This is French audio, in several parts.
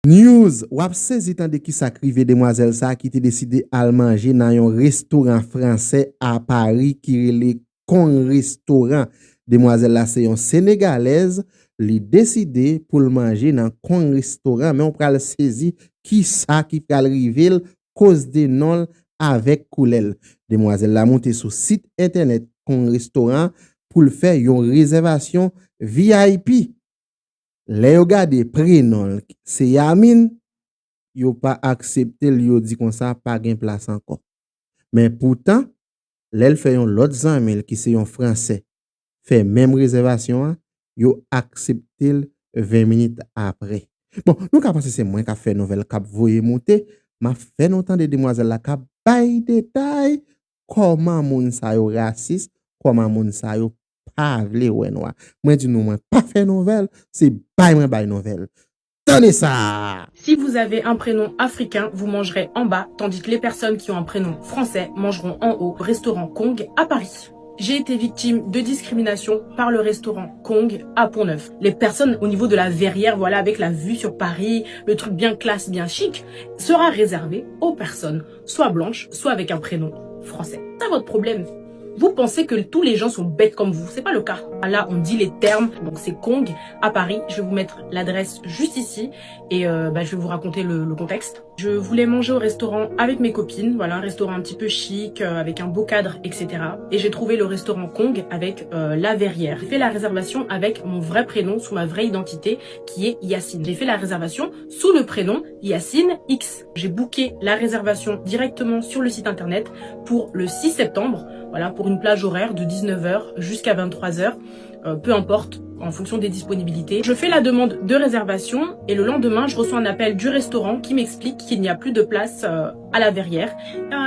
News, wap saisi tan de qui sa krive demoiselle ça qui te décidé à manger dans un restaurant français à Paris qui relè Kong Restaurant. Demoiselle là c'est une sénégalaise, li décidé pour le manger dans Kong Restaurant mais on pral saisi qui ça qui pral rivel cause de non avec Koulel. Demoiselle là monté sur site internet Kong Restaurant pour le faire une réservation VIP. Les yo gade prénom c'est Yamine, yo pas accepté, yo dit comme ça pas gain place encore. Mais pourtant, l'elle fait un l'autre zanmel qui c'est un français, fait même réservation, yo accepté 20 minutes après. Bon, nous ka penser c'est moi qui fait nouvelle cap voyer monter, m'a fait longtemps de demoiselle la cap bay détail comment moun sa yo raciste, comment moun sa yo pas vle ouais noir. Moi dis nous moi pas fait nouvelle, c'est bay nouvelle. Tenez ça. Si vous avez un prénom africain, vous mangerez en bas, tandis que les personnes qui ont un prénom français mangeront en haut. Restaurant Kong à Paris. J'ai été victime de discrimination par le restaurant Kong à Pont-Neuf. Les personnes au niveau de la verrière, voilà, avec la vue sur Paris, le truc bien classe, bien chic, sera réservé aux personnes, soit blanches, soit avec un prénom français. C'est votre problème. Vous pensez que tous les gens sont bêtes comme vous. C'est pas le cas. Là, on dit les termes. Donc, c'est Kong à Paris. Je vais vous mettre l'adresse juste ici. Et je vais vous raconter le contexte. Je voulais manger au restaurant avec mes copines. Voilà, un restaurant un petit peu chic, avec un beau cadre, etc. Et j'ai trouvé le restaurant Kong avec la verrière. J'ai fait la réservation avec mon vrai prénom, sous ma vraie identité, qui est Yacine. J'ai fait la réservation sous le prénom Yacine X. J'ai booké la réservation directement sur le site internet pour le 6 septembre. Voilà, pour une plage horaire de 19h jusqu'à 23h, peu importe, en fonction des disponibilités. Je fais la demande de réservation et le lendemain, je reçois un appel du restaurant qui m'explique qu'il n'y a plus de place à la verrière.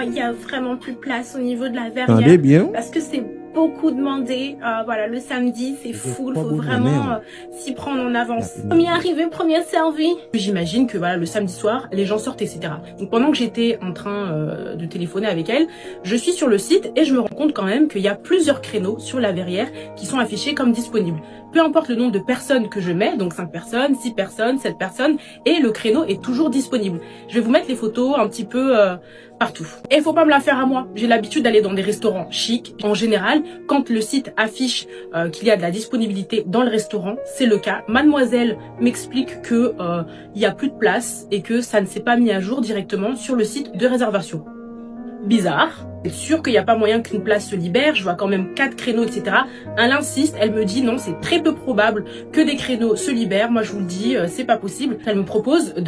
Il y a vraiment plus de place au niveau de la verrière. Attendez bien. Parce que c'est beaucoup demandé. Voilà, le samedi, c'est full. Faut vraiment s'y prendre en avance. Premier arrivé, premier servi. J'imagine que voilà, le samedi soir, les gens sortent, etc. Donc pendant que j'étais en train de téléphoner avec elle, je suis sur le site et je me rends compte quand même qu'il y a plusieurs créneaux sur la verrière qui sont affichés comme disponibles. Peu importe le nombre de personnes que je mets, donc 5 personnes, 6 personnes, 7 personnes, et le créneau est toujours disponible. Je vais vous mettre les photos un petit peu partout. Et il faut pas me la faire à moi. J'ai l'habitude d'aller dans des restaurants chics. En général, quand le site affiche qu'il y a de la disponibilité dans le restaurant, c'est le cas. Mademoiselle m'explique que il y a plus de place et que ça ne s'est pas mis à jour directement sur le site de réservation. Bizarre. C'est sûr qu'il n'y a pas moyen qu'une place se libère. Je vois quand même 4 créneaux, etc. Elle insiste, elle me dit non, c'est très peu probable que des créneaux se libèrent. Moi, je vous le dis, c'est pas possible. Elle me propose de